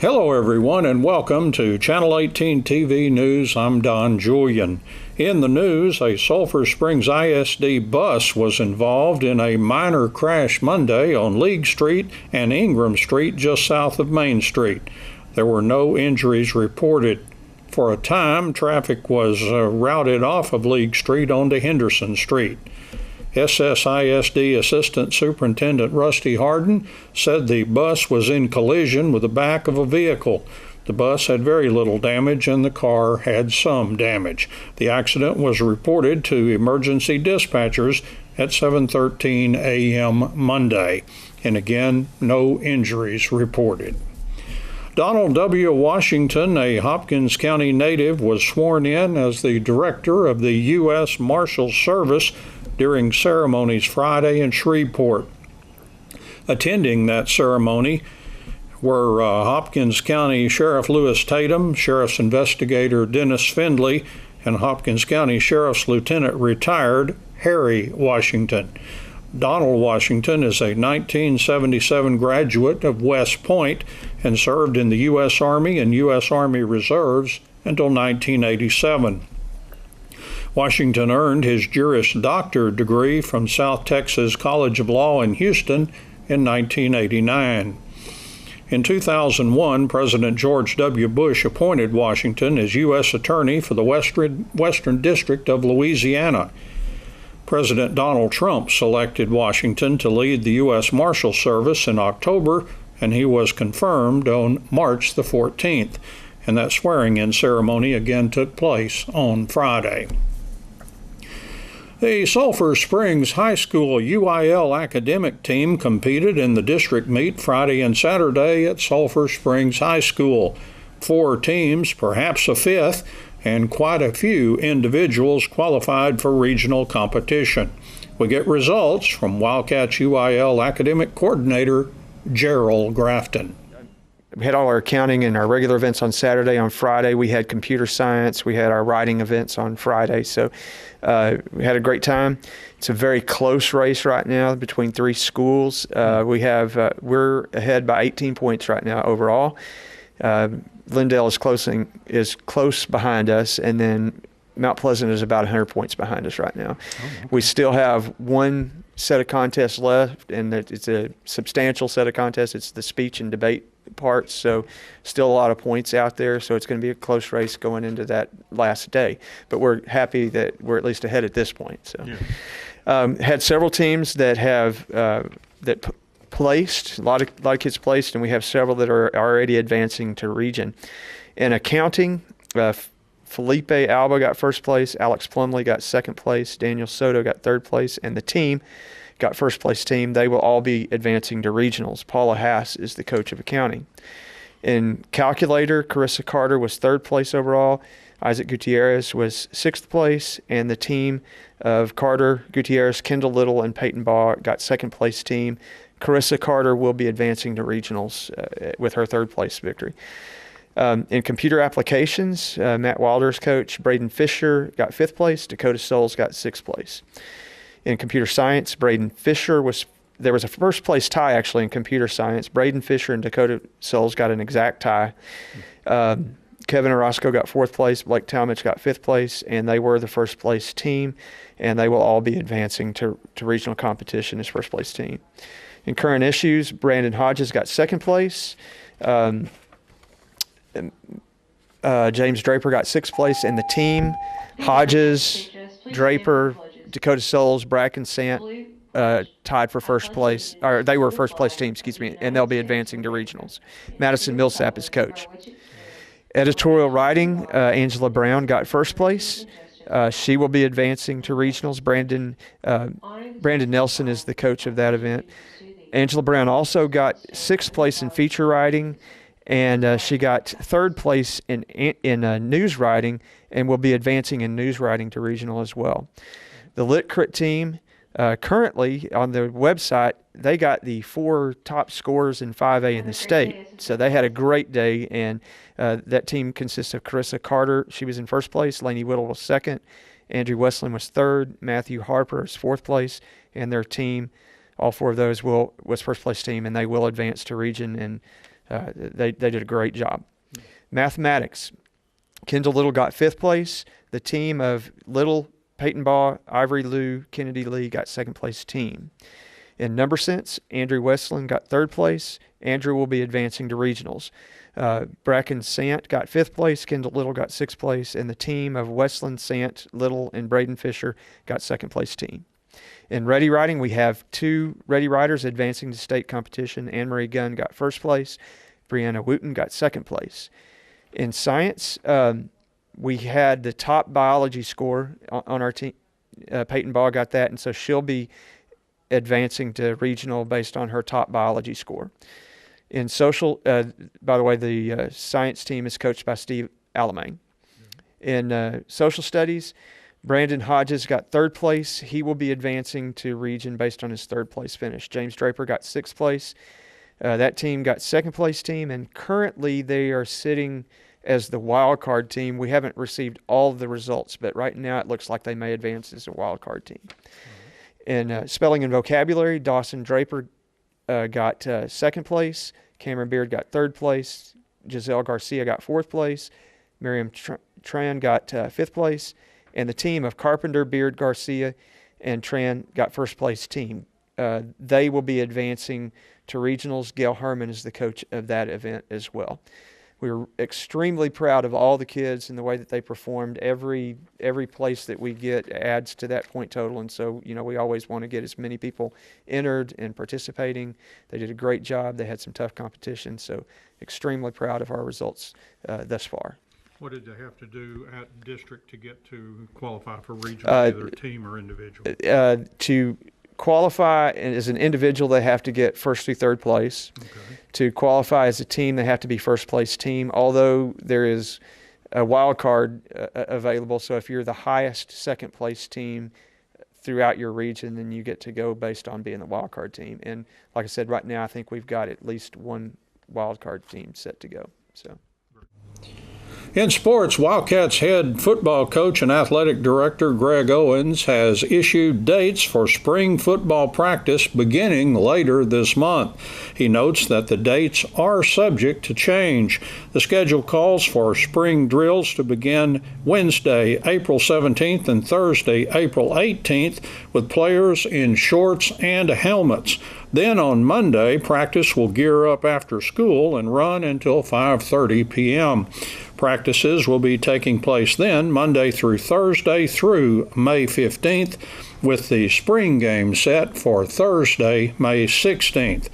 Hello everyone and welcome to Channel 18 TV News. I'm Don Julian. In the news, a Sulphur Springs ISD bus was involved in a minor crash Monday on League Street and Ingram Street just south of Main Street. There were no injuries reported. For a time, traffic was routed off of League Street onto Henderson Street. SSISD Assistant Superintendent Rusty Harden said the bus was in collision with the back of a vehicle. The bus had very little damage and the car had some damage. The accident was reported to emergency dispatchers at 7:13 a.m. Monday. And again, no injuries reported. Donald W. Washington, a Hopkins County native, was sworn in as the director of the U.S. Marshals Service during ceremonies Friday in Shreveport. Attending that ceremony were Hopkins County Sheriff Lewis Tatum, Sheriff's Investigator Dennis Findley, and Hopkins County Sheriff's Lieutenant Retired Harry Washington. Donald Washington is a 1977 graduate of West Point and served in the U.S. Army and U.S. Army Reserves until 1987. Washington earned his Juris Doctor degree from South Texas College of Law in Houston in 1989. In 2001, President George W. Bush appointed Washington as U.S. Attorney for the Western District of Louisiana. President Donald Trump selected Washington to lead the U.S. Marshal Service in October, and he was confirmed on March the 14th. And that swearing-in ceremony again took place on Friday. The Sulphur Springs High School UIL academic team competed in the district meet Friday and Saturday at Sulphur Springs High School. 4 teams, perhaps a fifth, and quite a few individuals qualified for regional competition. We get results from Wildcats UIL academic coordinator Gerald Grafton. We had all our accounting and our regular events on Saturday. On Friday, we had computer science. We had our writing events on Friday. So we had a great time. It's a very close race right now between 3 schools. We're ahead by 18 points right now overall. Lindale is close behind us, and then Mount Pleasant is about 100 points behind us right now. Oh, okay. We still have one set of contests left, and it's a substantial set of contests. It's the speech and debate parts, so still a lot of points out there, so it's going to be a close race going into that last day. But we're happy that we're at least ahead at this point. So, yeah. Had several teams that have placed, a lot of kids placed, and we have several that are already advancing to region. In accounting, Felipe Alba got first place, Alex Plumley got second place, Daniel Soto got third place, and the team got first place team. They will all be advancing to regionals. Paula Haas is the coach of accounting. In calculator, Carissa Carter was third place overall. Isaac Gutierrez was sixth place, and the team of Carter, Gutierrez, Kendall Little, and Peyton Baugh got second place team. Carissa Carter will be advancing to regionals with her third place victory. In computer applications, Matt Wilder's coach, Braden Fisher, got fifth place. Dakota Souls got sixth place. In computer science, there was a first place tie actually in computer science. Braden Fisher and Dakota Souls got an exact tie. Kevin Orozco got fourth place. Blake Talmadge got fifth place, and they were the first place team, and they will all be advancing to regional competition as first place team. In current issues, Brandon Hodges got second place. James Draper got sixth place, and the team, Hodges, Draper, Dakota Souls, Bracken Sant, tied for first place, or they were first place team, and they'll be advancing to regionals. Madison Millsap is coach. Editorial writing, Angela Brown got first place. She will be advancing to regionals. Brandon Nelson is the coach of that event. Angela Brown also got sixth place in feature writing, and she got third place in news writing, and will be advancing in news writing to regional as well. The Lit Crit team, currently on the website, they got the 4 top scorers in 5A in the state. So they had a great day, and that team consists of Carissa Carter. She was in first place. Lainey Whittle was second. Andrew Westland was third. Matthew Harper is fourth place, and their team, all 4 of those was first place team, and they will advance to region. And They did a great job. Mathematics, Kendall Little got 5th place. The team of Little, Peyton Baugh, Ivory Lou, Kennedy Lee got 2nd place team. In number sense, Andrew Westland got 3rd place. Andrew will be advancing to regionals. Bracken Sant got 5th place. Kendall Little got 6th place. And the team of Westland, Sant, Little, and Braden Fisher got 2nd place team. In Ready Riding, we have 2 Ready Riders advancing to state competition. Anne-Marie Gunn got 1st place. Brianna Wooten got 2nd place. In science, we had the top biology score on our team. Peyton Baugh got that, and so she'll be advancing to regional based on her top biology score. In social, by the way, the science team is coached by Steve Alamang. In social studies, Brandon Hodges got 3rd place. He will be advancing to region based on his 3rd place finish. James Draper got 6th place. That team got 2nd place team, and currently they are sitting as the wild card team. We haven't received all of the results, but right now it looks like they may advance as a wild card team. In spelling and vocabulary, Dawson Draper got 2nd place. Cameron Beard got 3rd place. Giselle Garcia got 4th place. Miriam Tran got 5th place. And the team of Carpenter, Beard, Garcia, and Tran got 1st place team. They will be advancing to regionals. Gail Herman is the coach of that event as well. We were extremely proud of all the kids and the way that they performed. Every place that we get adds to that point total, and so we always want to get as many people entered and participating. They did a great job. They had some tough competition, so extremely proud of our results thus far. What did they have to do at district to get to qualify for regional, either team or individual? To qualify as an individual, they have to get 1st through 3rd place. Okay. To qualify as a team, they have to be 1st place team, although there is a wild card available. So if you're the highest 2nd place team throughout your region, then you get to go based on being the wild card team. And like I said, right now I think we've got at least one wild card team set to go. So. In sports, Wildcats head football coach and athletic director Greg Owens has issued dates for spring football practice beginning later this month. He notes that the dates are subject to change. The schedule calls for spring drills to begin Wednesday, April 17th and Thursday, April 18th, with players in shorts and helmets. Then on Monday, practice will gear up after school and run until 5:30 p.m. Practices will be taking place then Monday through Thursday through May 15th, with the spring game set for Thursday, May 16th.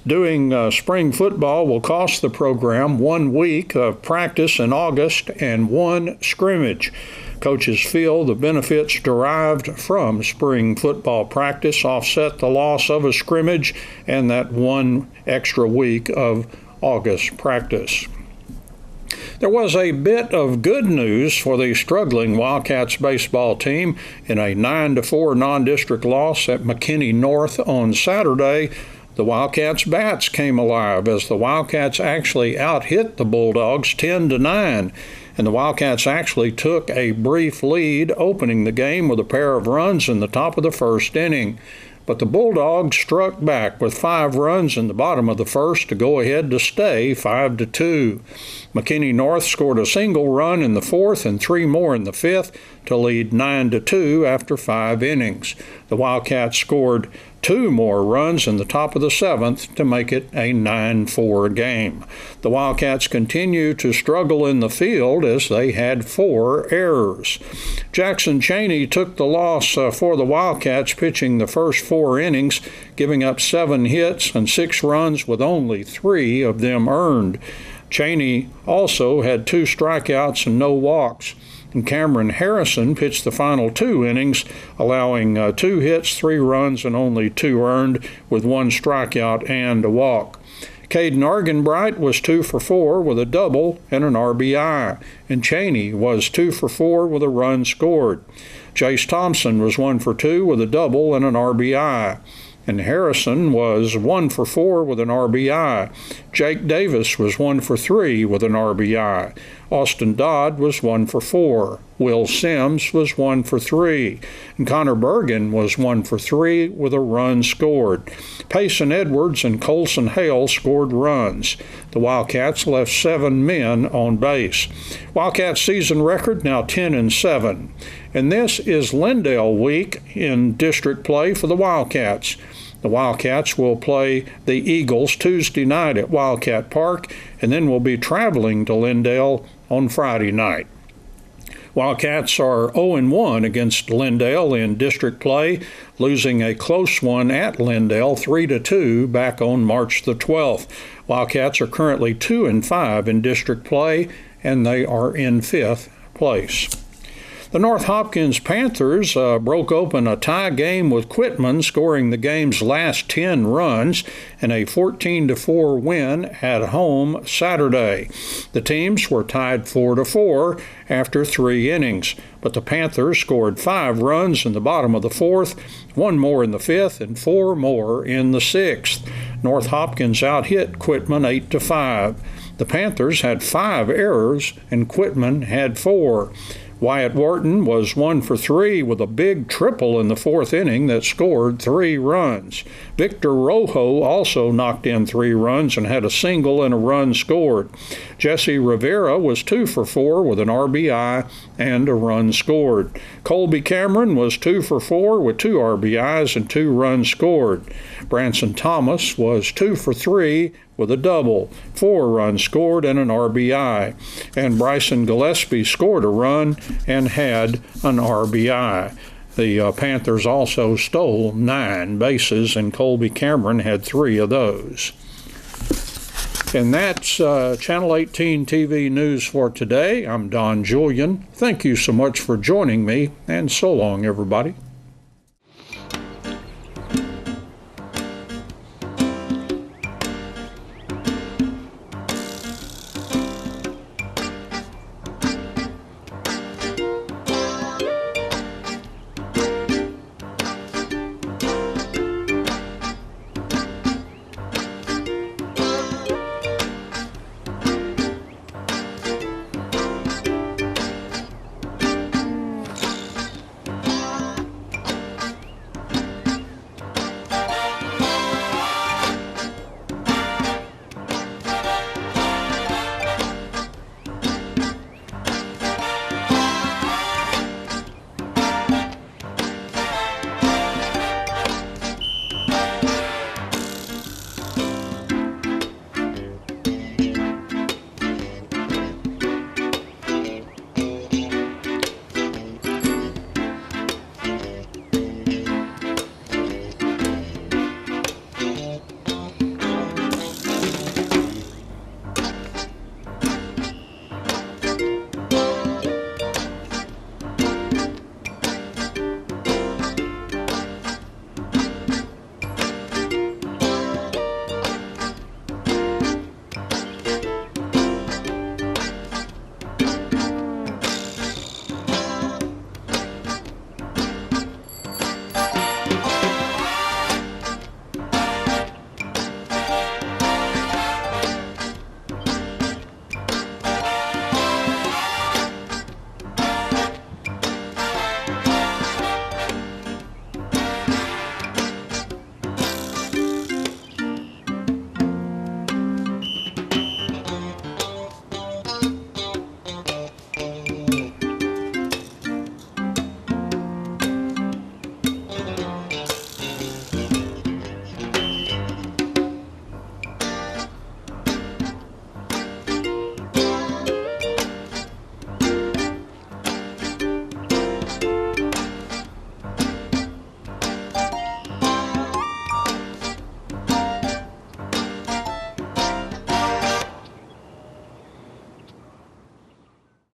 Doing spring football will cost the program 1 week of practice in August and 1 scrimmage. Coaches feel the benefits derived from spring football practice offset the loss of a scrimmage and that 1 extra week of August practice. There was a bit of good news for the struggling Wildcats baseball team in a 9-4 non-district loss at McKinney North on Saturday. The Wildcats' bats came alive as the Wildcats actually out-hit the Bulldogs 10-9. And the Wildcats actually took a brief lead, opening the game with a pair of runs in the top of the first inning. But the Bulldogs struck back with 5 runs in the bottom of the first to go ahead to stay 5-2. McKinney North scored a single run in the fourth and 3 more in the fifth to lead 9-2 after 5 innings. The Wildcats scored 2 more runs in the top of the seventh to make it a 9-4 game. The Wildcats continue to struggle in the field as they had 4 errors. Jackson Cheney took the loss for the Wildcats, pitching the first 4 innings, giving up 7 hits and 6 runs with only 3 of them earned. Cheney also had 2 strikeouts and no walks. And Cameron Harrison pitched the final 2 innings, allowing 2 hits, 3 runs, and only 2 earned, with 1 strikeout and a walk. Caden Argenbright was 2 for 4 with a double and an RBI, and Cheney was 2 for 4 with a run scored. Jace Thompson was 1 for 2 with a double and an RBI. And Harrison was 1 for 4 with an RBI. Jake Davis was 1 for 3 with an RBI. Austin Dodd was 1 for 4. Will Sims was 1 for 3. And Connor Bergen was 1 for 3 with a run scored. Payson Edwards and Colson Hale scored runs. The Wildcats left 7 men on base. Wildcats season record now 10-7. And this is Lindale week in district play for the Wildcats. The Wildcats will play the Eagles Tuesday night at Wildcat Park, and then will be traveling to Lindale on Friday night. Wildcats are 0-1 against Lindale in district play, losing a close one at Lindale 3-2 back on March the 12th. Wildcats are currently 2-5 in district play, and they are in 5th place. The North Hopkins Panthers broke open a tie game with Quitman, scoring the game's last 10 runs in a 14-4 win at home Saturday. The teams were tied 4-4 after 3 innings, but the Panthers scored 5 runs in the bottom of the 4th, 1 more in the 5th, and 4 more in the 6th. North Hopkins outhit Quitman 8-5. The Panthers had 5 errors, and Quitman had 4. Wyatt Wharton was 1 for 3 with a big triple in the 4th inning that scored 3 runs. Victor Rojo also knocked in 3 runs and had a single and a run scored. Jesse Rivera was 2 for 4 with an RBI and a run scored. Colby Cameron was 2 for 4 with 2 RBIs and 2 runs scored. Branson Thomas was 2 for 3 with a double, 4 runs scored, and an RBI. And Bryson Gillespie scored a run and had an RBI. The Panthers also stole 9 bases, and Colby Cameron had 3 of those. And that's Channel 18 TV News for today. I'm Don Julian. Thank you so much for joining me, and so long, everybody.